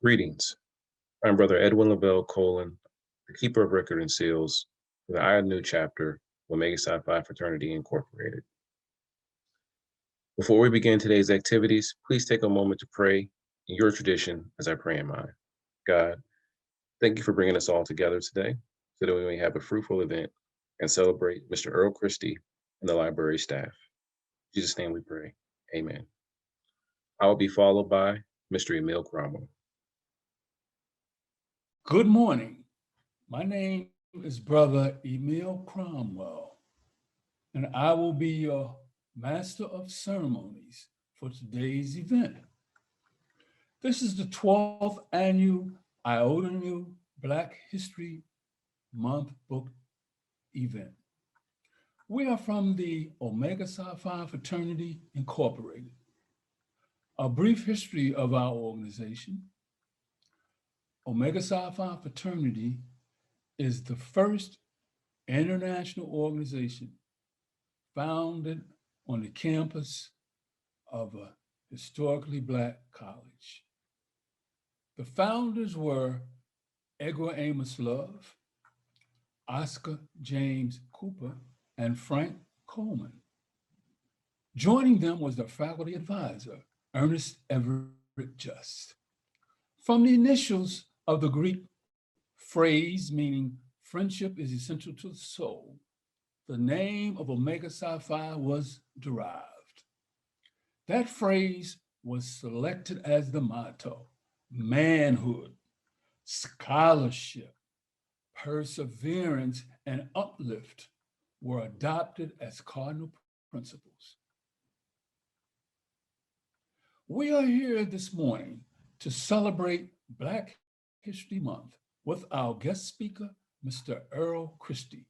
Greetings. I'm Brother Edwin Lavelle Colon, the keeper of record and seals for the INU chapter of Omega Psi Phi Fraternity Incorporated. Before we begin today's activities, please take a moment to pray in your tradition as I pray in mine. God, thank you for bringing us all together today so that we may have a fruitful event and celebrate Mr. Earl Christy and the library staff. In Jesus' name we pray. Amen. I will be followed by Mr. Emil Cromwell. Good morning. My name is Brother Emil Cromwell, and I will be your Master of Ceremonies for today's event. This is the 12th annual IOTANU Black History Month book event. We are from the Omega Psi Phi Fraternity Incorporated. A brief history of our organization. Omega Psi Phi Fraternity is the first international organization founded on the campus of a historically Black college. The founders were Edgar Amos Love, Oscar James Cooper, and Frank Coleman. Joining them was their faculty advisor, Ernest Everett Just. From the initials of the Greek phrase meaning friendship is essential to the soul, the name of Omega Psi Phi was derived. That phrase was selected as the motto: manhood, scholarship, perseverance, and uplift were adopted as cardinal principles. We are here this morning to celebrate Black History Month with our guest speaker, Mr. Earl Christy.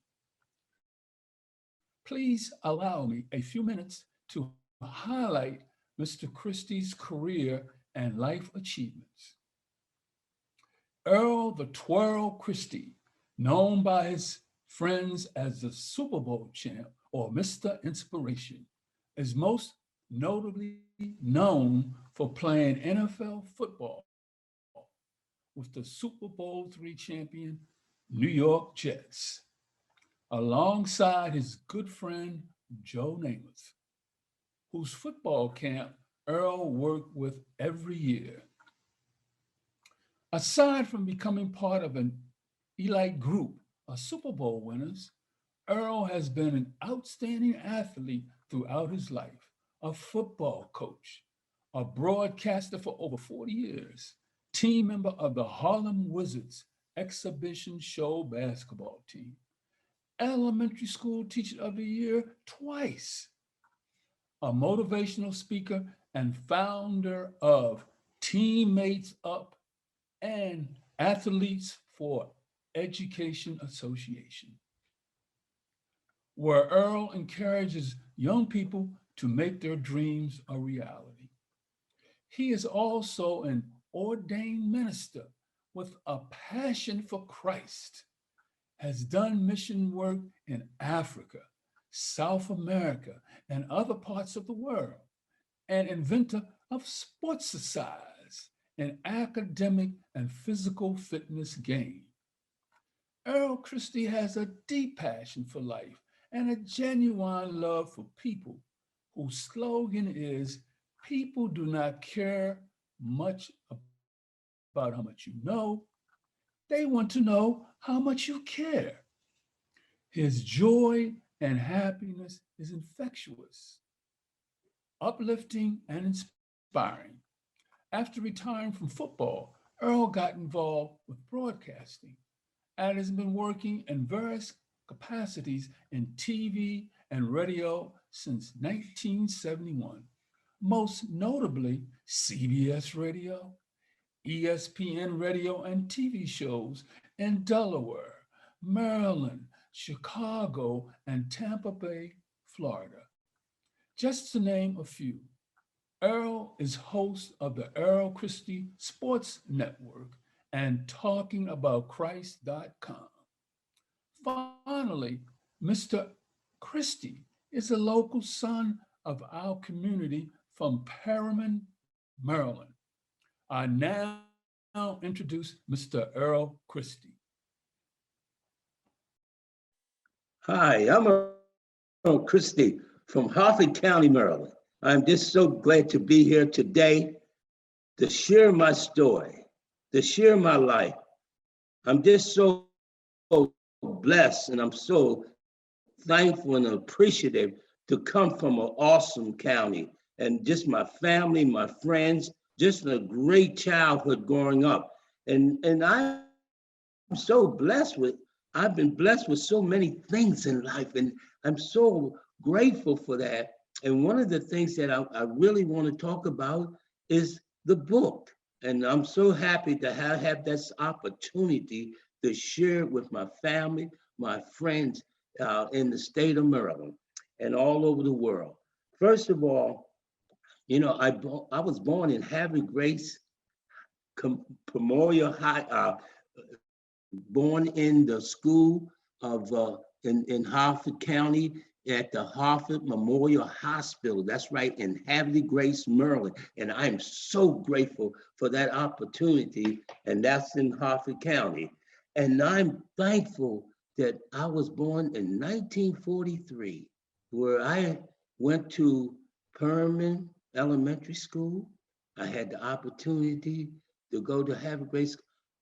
Please allow me a few minutes to highlight Mr. Christy's career and life achievements. Earl the Twirl Christy, known by his friends as the Super Bowl champ or Mr. Inspiration, is most notably known for playing NFL football with the Super Bowl III champion New York Jets, alongside his good friend Joe Namath, whose football camp Earl worked with every year. Aside from becoming part of an elite group of Super Bowl winners, Earl has been an outstanding athlete throughout his life, a football coach, a broadcaster for over 40 years, team member of the Harlem Wizards exhibition show basketball team, elementary school teacher of the year twice, a motivational speaker and founder of Teammates Up and Athletes for Education Association, where Earl encourages young people to make their dreams a reality. He is also an ordained minister with a passion for Christ, has done mission work in Africa, South America, and other parts of the world, an inventor of sports exercise and academic and physical fitness gain. Earl Christy has a deep passion for life and a genuine love for people, whose slogan is, "People do not care much about how much you know, they want to know how much you care." His joy and happiness is infectious, uplifting, and inspiring. After retiring from football, Earl got involved with broadcasting and has been working in various capacities in TV and radio since 1971, most notably CBS Radio, ESPN radio and TV shows in Delaware, Maryland, Chicago, and Tampa Bay, Florida. Just to name a few. Earl is host of the Earl Christy Sports Network and talkingaboutchrist.com. Finally, Mr. Christy is a local son of our community from Perryman, Maryland. I now introduce Mr. Earl Christy. Hi, I'm Earl Christy from Harford County, Maryland. I'm just so glad to be here today to share my story, to share my life. I'm just so blessed and I'm so thankful and appreciative to come from an awesome county and just my family, my friends, just a great childhood growing up. And I'm so blessed with, I've been blessed with so many things in life, and I'm so grateful for that. And one of the things that I really want to talk about is the book. And I'm so happy to have this opportunity to share it with my family, my friends in the state of Maryland and all over the world. First of all, I was born in Harvey Grace Memorial High, born in the school of in Harford County at the Harford Memorial Hospital. That's right, in Havre de Grace, Maryland. And I'm so grateful for that opportunity. And that's in Harford County. And I'm thankful that I was born in 1943, where I went to Perman Elementary School. I had the opportunity to go to Havre Grace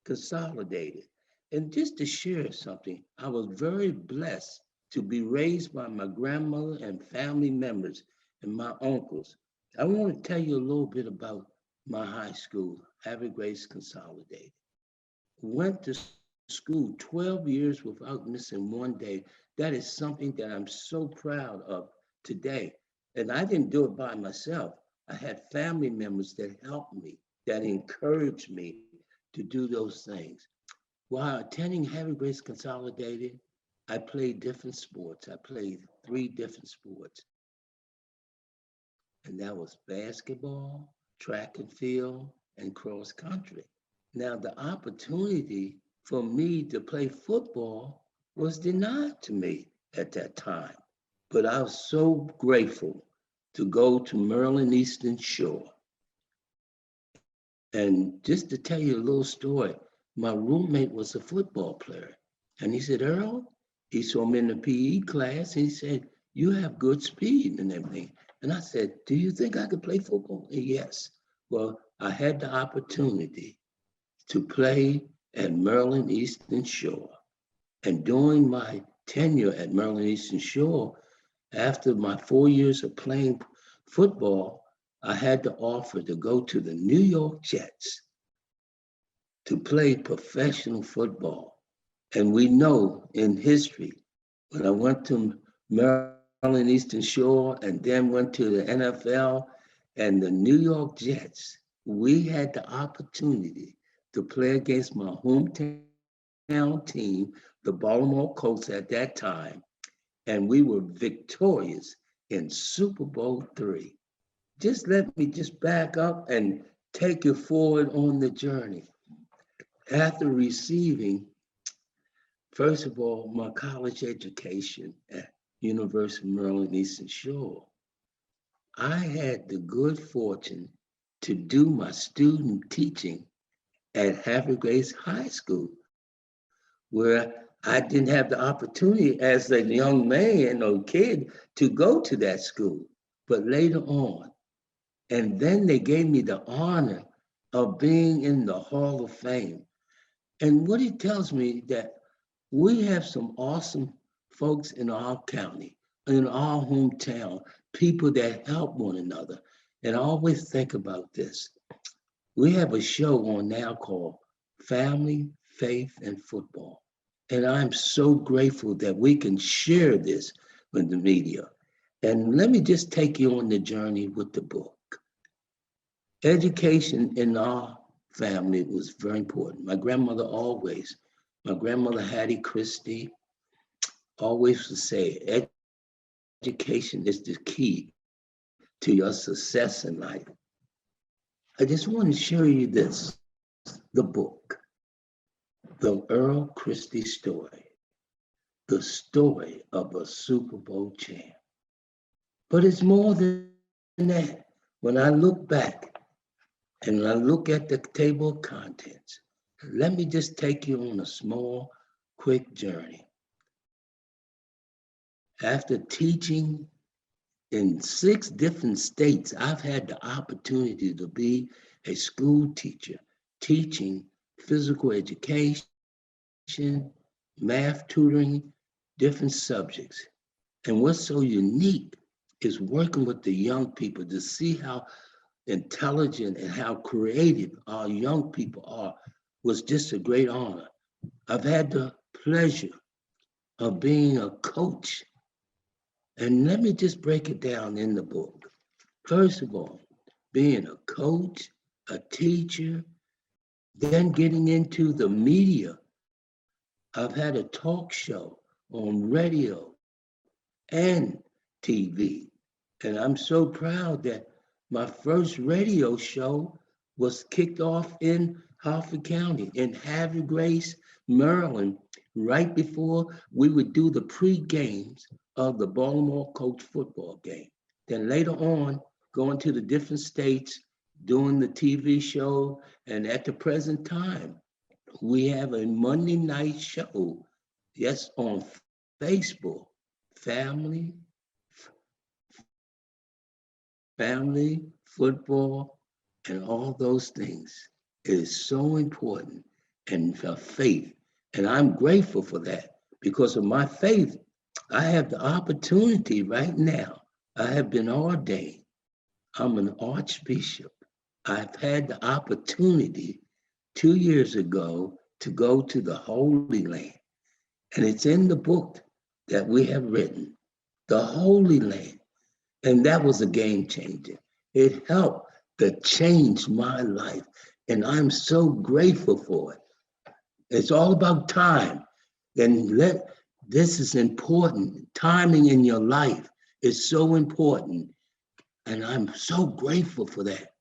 Consolidated. And just to share something, I was very blessed to be raised by my grandmother and family members and my uncles. I want to tell you a little bit about my high school, Havre Grace Consolidated. Went to school 12 years without missing one day. That is something that I'm so proud of today. And I didn't do it by myself. I had family members that helped me, that encouraged me to do those things. While attending Havre Grace Consolidated, I played different sports. I played 3 different sports, and that was basketball, track and field, and cross country. Now, the opportunity for me to play football was denied to me at that time, but I was so grateful to go to Maryland Eastern Shore. And just to tell you a little story, my roommate was a football player. And he said, Earl, he saw me in the PE class and he said, you have good speed and everything. And I said, do you think I could play football? Yes. Well, I had the opportunity to play at Maryland Eastern Shore. And during my tenure at Maryland Eastern Shore, after my 4 years of playing football, I had the offer to go to the New York Jets to play professional football. And we know in history, when I went to Maryland Eastern Shore and then went to the NFL and the New York Jets, we had the opportunity to play against my hometown team, the Baltimore Colts at that time, and we were victorious in Super Bowl III. Just let me just back up and take you forward on the journey. After receiving, first of all, my college education at University of Maryland Eastern Shore, I had the good fortune to do my student teaching at Havre Grace High School, where I didn't have the opportunity as a young man or kid to go to that school. But later on, and then they gave me the honor of being in the Hall of Fame. And what it tells me that we have some awesome folks in our county, in our hometown, people that help one another. And I always think about this. We have a show on now called Family, Faith, and Football. And I'm so grateful that we can share this with the media. And let me just take you on the journey with the book. Education in our family was very important. My grandmother Hattie Christy always would say, education is the key to your success in life. I just want to show you this, the book, The Earl Christy Story, the story of a Super Bowl champ. But it's more than that. When I look back And when I look at the table of contents, let me just take you on a small, quick journey. After teaching in 6 different states, I've had the opportunity to be a school teacher, teaching physical education, math tutoring, different subjects. And what's so unique is working with the young people to see how intelligent and how creative our young people are was just a great honor. I've had the pleasure of being a coach. And let me just break it down in the book. First of all, being a coach, a teacher, then getting into the media. I've had a talk show on radio and TV. And I'm so proud that my first radio show was kicked off in Harford County, in Havre Grace, Maryland, right before we would do the pre-games of the Baltimore Colts football game. Then later on, going to the different states, doing the TV show, and at the present time, we have a Monday night show, yes, on Facebook, family, family, football, and all those things. It is so important and for faith. And I'm grateful for that because of my faith. I have the opportunity right now. I have been ordained. I'm an archbishop. I've had the opportunity 2 years ago to go to the Holy Land. And it's in the book that we have written, the Holy Land. And that was a game changer. It helped to change my life. And I'm so grateful for it. It's all about time. And this is important. Timing in your life is so important. And I'm so grateful for that.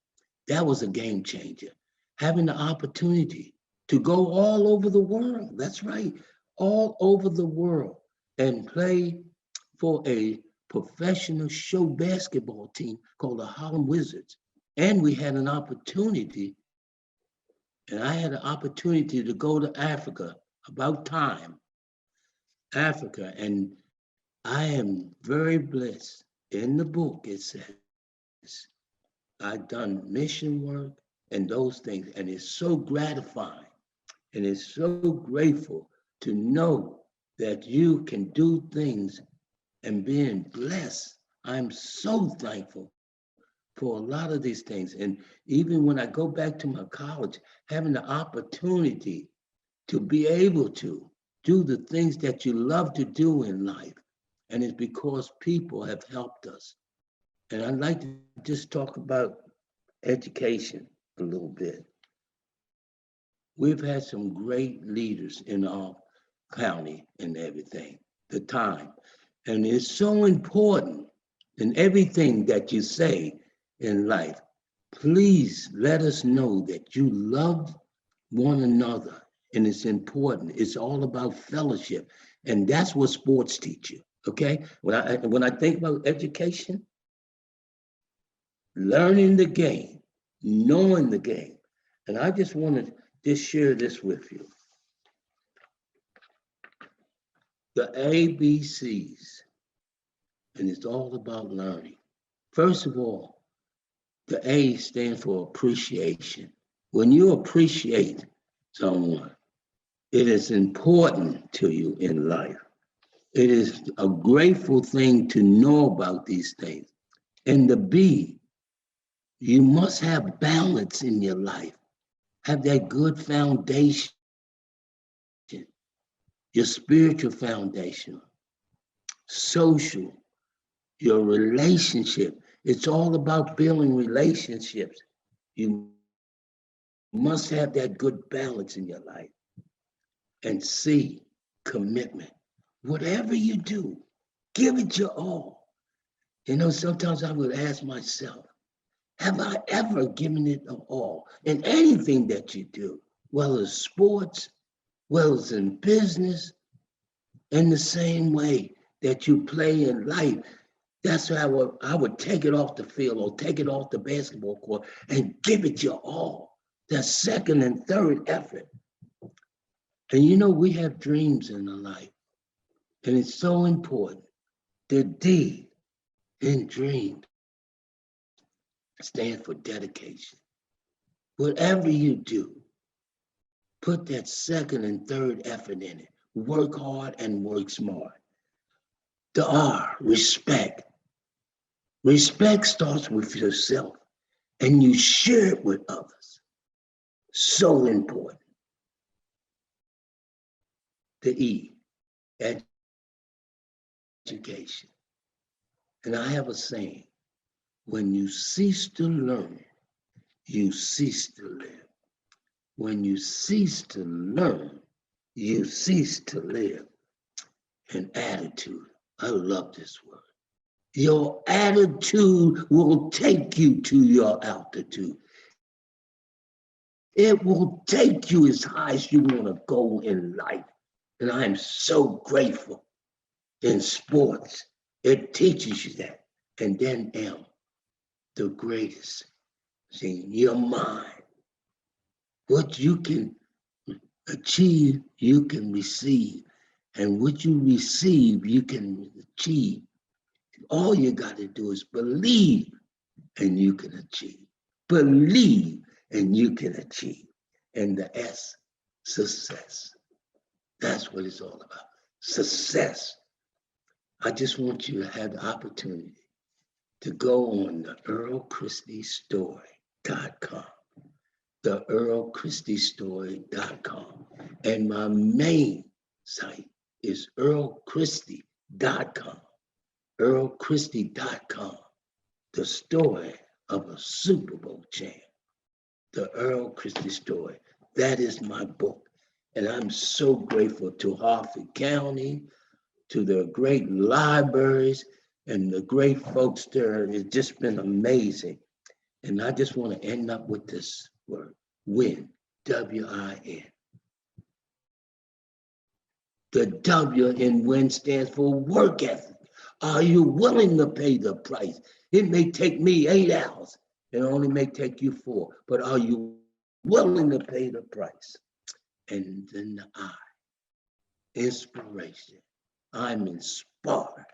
That was a game changer. Having the opportunity to go all over the world. That's right, all over the world and play for a professional show basketball team called the Harlem Wizards. And we had an opportunity, and I had an opportunity to go to Africa, about time, Africa. And I am very blessed. In the book, it says, I've done mission work and those things, and it's so gratifying and it's so grateful to know that you can do things and being blessed. I'm so thankful for a lot of these things. And even when I go back to my college, having the opportunity to be able to do the things that you love to do in life. And it's because people have helped us. And I'd like to just talk about education a little bit. We've had some great leaders in our county and everything, the time. And it's so important in everything that you say in life. Please let us know that you love one another. And it's important. It's all about fellowship. And that's what sports teach you. Okay? When I think about education, learning the game, knowing the game. And I just want to just share this with you. The ABCs, and it's all about learning. First of all, the A stands for appreciation. When you appreciate someone, it is important to you in life. It is a grateful thing to know about these things. And the B, you must have balance in your life. Have that good foundation, your spiritual foundation, social, your relationship. It's all about building relationships. You must have that good balance in your life. And C, commitment. Whatever you do, give it your all. You know, sometimes I would ask myself, have I ever given it all in anything that you do, whether it's sports, whether it's in business, in the same way that you play in life? That's why I would take it off the field or take it off the basketball court and give it your all. That second and third effort. And you know, we have dreams in our life, and it's so important. The D in dreams stands for dedication. Whatever you do, put that second and third effort in it. Work hard and work smart. The R, respect. Respect starts with yourself and you share it with others. So important. The E, education. And I have a saying, when you cease to learn, you cease to live. When you cease to learn, you cease to live. And attitude, I love this word. Your attitude will take you to your altitude. It will take you as high as you want to go in life. And I am so grateful in sports. It teaches you that. And then M, the greatest is in your mind. What you can achieve, you can receive. And what you receive, you can achieve. All you got to do is believe and you can achieve. Believe and you can achieve. And the S, success. That's what it's all about. Success. I just want you to have the opportunity to go on the EarlChristyStory.com. The EarlChristyStory.com. And my main site is EarlChristy.com. EarlChristy.com. The story of a Super Bowl champ. The Earl Christy story. That is my book. And I'm so grateful to Harford County, to the great libraries and the great folks there. It's just been amazing. And I just want to end up with this word, win, W-I-N. The W in win stands for work ethic. Are you willing to pay the price? It may take me 8 hours. It only may take you 4, but are you willing to pay the price? And then the I, inspiration. I'm inspired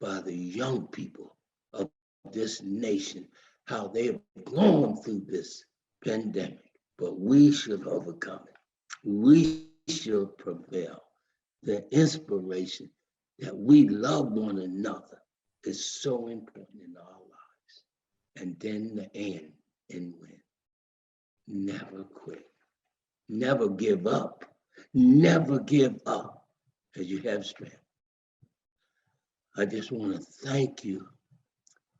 by the young people of this nation, how they have gone through this pandemic, but we should overcome it. We should prevail. The inspiration that we love one another is so important in our lives. And then the N in win. Never quit. Never give up. Never give up as you have strength. I just want to thank you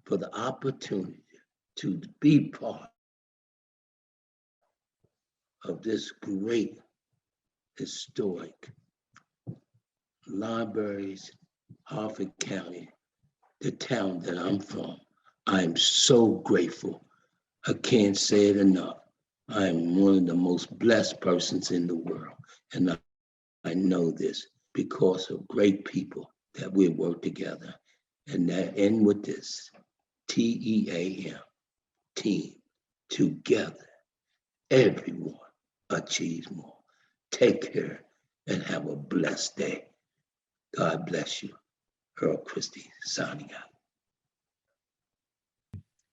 for the opportunity to be part of this great historic libraries, Harford County, the town that I'm from. I'm so grateful. I can't say it enough. I am one of the most blessed persons in the world. And I know this because of great people that we work together. And that end with this, TEAM, team, together, everyone achieves more. Take care and have a blessed day. God bless you. Earl Christy signing out.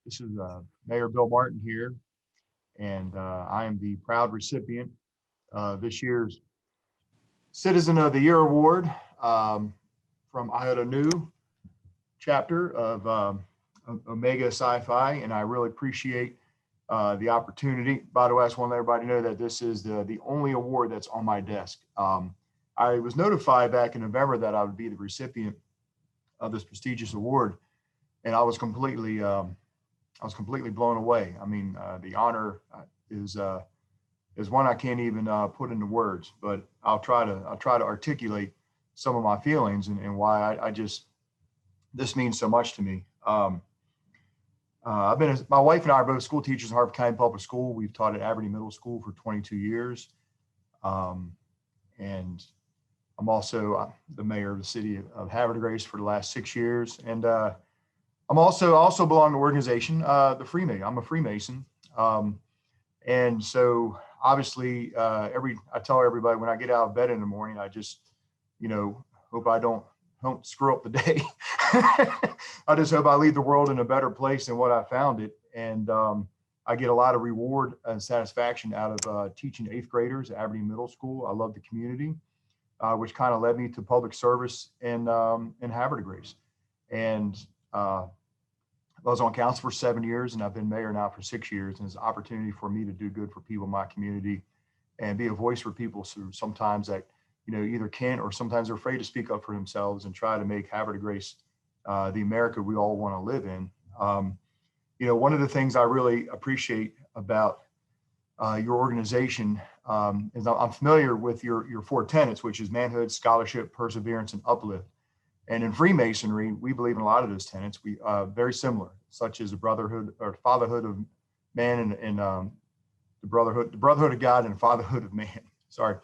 This is Mayor Bill Martin here, and I am the proud recipient of this year's Citizen of the Year Award from Iota New chapter of Omega Sci-Fi, and I really appreciate the opportunity. By the way, I just want to let everybody know that this is the only award that's on my desk. I was notified back in November that I would be the recipient of this prestigious award, and I was completely blown away. I mean, the honor is one I can't even put into words, but I'll try to articulate some of my feelings and why this means so much to me. My wife and I are both school teachers in Harford County Public School. We've taught at Aberdeen Middle School for 22 years. And I'm also the mayor of the city of Havre de Grace for the last 6 years. And I'm also belong to an organization, the Freemason. I'm a Freemason. And so obviously I tell everybody when I get out of bed in the morning, I just, hope I don't screw up the day. I just hope I leave the world in a better place than what I found it. And I get a lot of reward and satisfaction out of teaching 8th graders at Aberdeen Middle School. I love the community, which kind of led me to public service in Havre de Grace. And I was on council for 7 years, and I've been mayor now for 6 years. And it's an opportunity for me to do good for people in my community and be a voice for people who sometimes that, either can't or sometimes are afraid to speak up for themselves and try to make Havre de Grace the America we all want to live in. One of the things I really appreciate about your organization is I'm familiar with your 4 tenets, which is manhood, scholarship, perseverance, and uplift. And in Freemasonry, we believe in a lot of those tenets. We very similar, such as the brotherhood or fatherhood of man and the brotherhood of God and fatherhood of man. Sorry.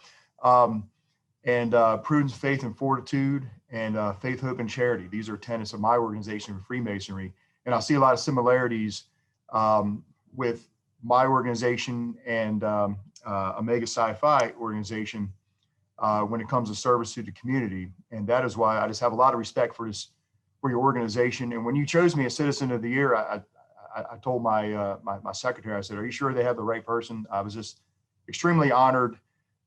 And prudence, faith, and fortitude, and faith, hope, and charity. These are tenets of my organization, Freemasonry. And I see a lot of similarities with my organization and Omega Psi Phi organization when it comes to service to the community. And that is why I just have a lot of respect for your organization. And when you chose me as Citizen of the Year, I told my secretary, I said, "Are you sure they have the right person?" I was just extremely honored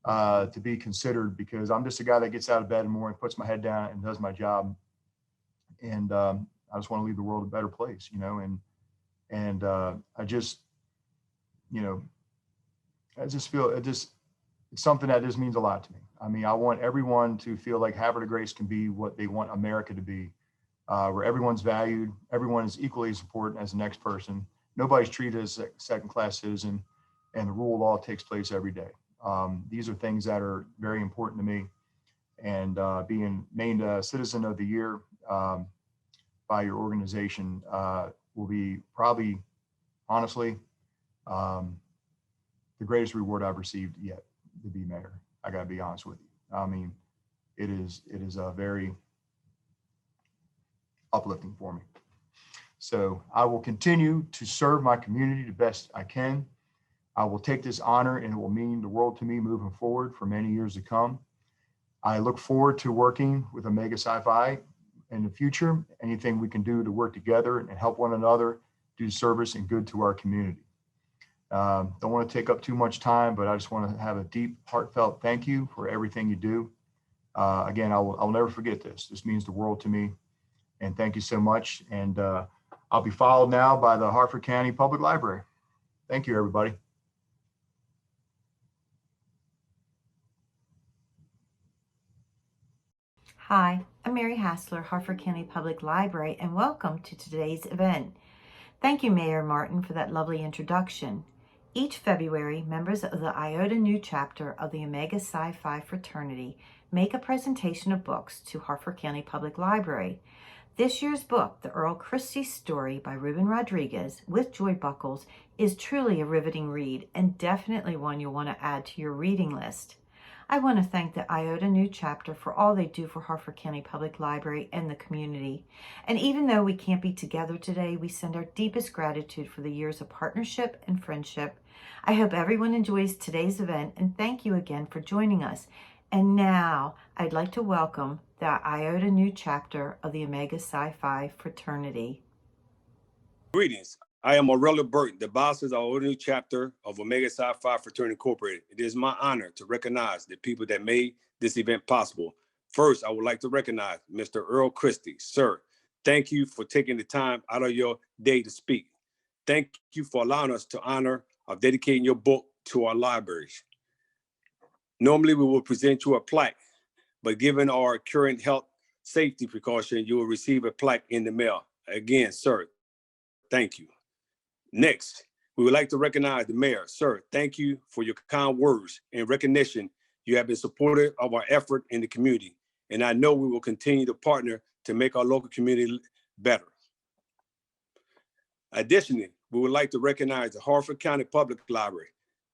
to be considered, because I'm just a guy that gets out of bed in the morning, puts my head down, and does my job. And I just want to leave the world a better place, and I just feel it's something that just means a lot to me. I mean, I want everyone to feel like Havre de Grace can be what they want America to be, where everyone's valued, everyone is equally as important as the next person. Nobody's treated as a second-class citizen, and the rule of law takes place every day. These are things that are very important to me, and being named a Citizen of the Year by your organization will be probably, honestly, the greatest reward I've received yet to be mayor. I gotta be honest with you. I mean, it is very uplifting for me. So I will continue to serve my community the best I can. I will take this honor, and it will mean the world to me moving forward for many years to come. I look forward to working with Omega Psi Phi in the future. Anything we can do to work together and help one another, do service and good to our community. Don't want to take up too much time, but I just want to have a deep, heartfelt thank you for everything you do. Again, I'll never forget this. This means the world to me. And thank you so much. And I'll be followed now by the Harford County Public Library. Thank you, everybody. Hi, I'm Mary Hassler, Harford County Public Library, and welcome to today's event. Thank you, Mayor Martin, for that lovely introduction. Each February, members of the Iota Nu chapter of the Omega Psi Phi fraternity make a presentation of books to Harford County Public Library. This year's book, The Earl Christy Story by Ruben Rodriguez with Joy Buckles, is truly a riveting read and definitely one you'll want to add to your reading list. I want to thank the Iota Nu chapter for all they do for Harford County Public Library and the community. And even though we can't be together today, we send our deepest gratitude for the years of partnership and friendship. I hope everyone enjoys today's event, and thank you again for joining us. And now I'd like to welcome the Iota Nu chapter of the Omega Psi Phi fraternity. Greetings. I am Earl Burton, the boss of the Iota Nu chapter of Omega Psi Phi Fraternity Incorporated. It is my honor to recognize the people that made this event possible. First, I would like to recognize Mr. Earl Christy. Sir, thank you for taking the time out of your day to speak. Thank you for allowing us to honor of dedicating your book to our libraries. Normally, we will present you a plaque, but given our current health safety precaution, you will receive a plaque in the mail. Again, sir, thank you. Next, we would like to recognize the mayor. Sir, thank you for your kind words and recognition. You have been supportive of our effort in the community, and I know we will continue to partner to make our local community better. Additionally, we would like to recognize the Harford County Public Library.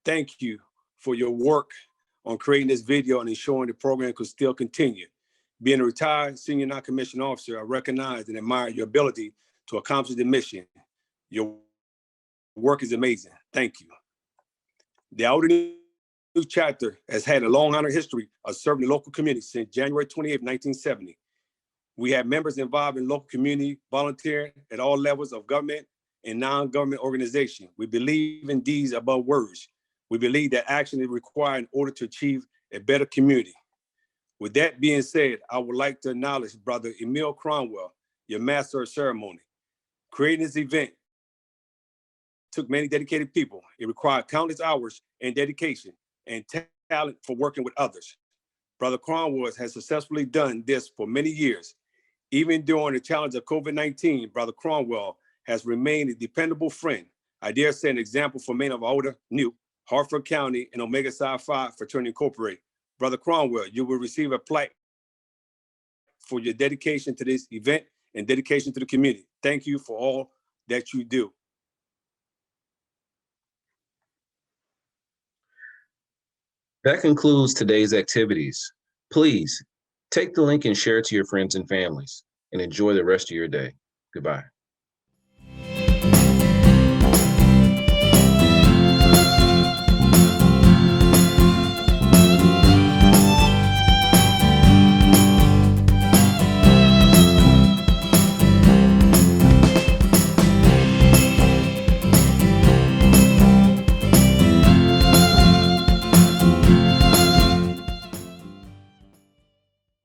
Thank you for your work on creating this video and ensuring the program could still continue. Being a retired senior non-commissioned officer, I recognize and admire your ability to accomplish the mission. Your work is amazing. Thank you. The Outer New Chapter has had a long honored history of serving the local community since January 28, 1970. We have members involved in local community volunteering at all levels of government and non-government organization. We believe in deeds above words. We believe that action is required in order to achieve a better community. With that being said, I would like to acknowledge Brother Emil Cromwell, your master of ceremony. Creating this event took many dedicated people. It required countless hours and dedication and talent for working with others. Brother Cromwell has successfully done this for many years. Even during the challenge of COVID-19, Brother Cromwell has remained a dependable friend. I dare say an example for many of older, new, Hartford County and Omega Psi Phi Fraternity Incorporated. Brother Cromwell, you will receive a plaque for your dedication to this event and dedication to the community. Thank you for all that you do. That concludes today's activities. Please take the link and share it to your friends and families, and enjoy the rest of your day. Goodbye.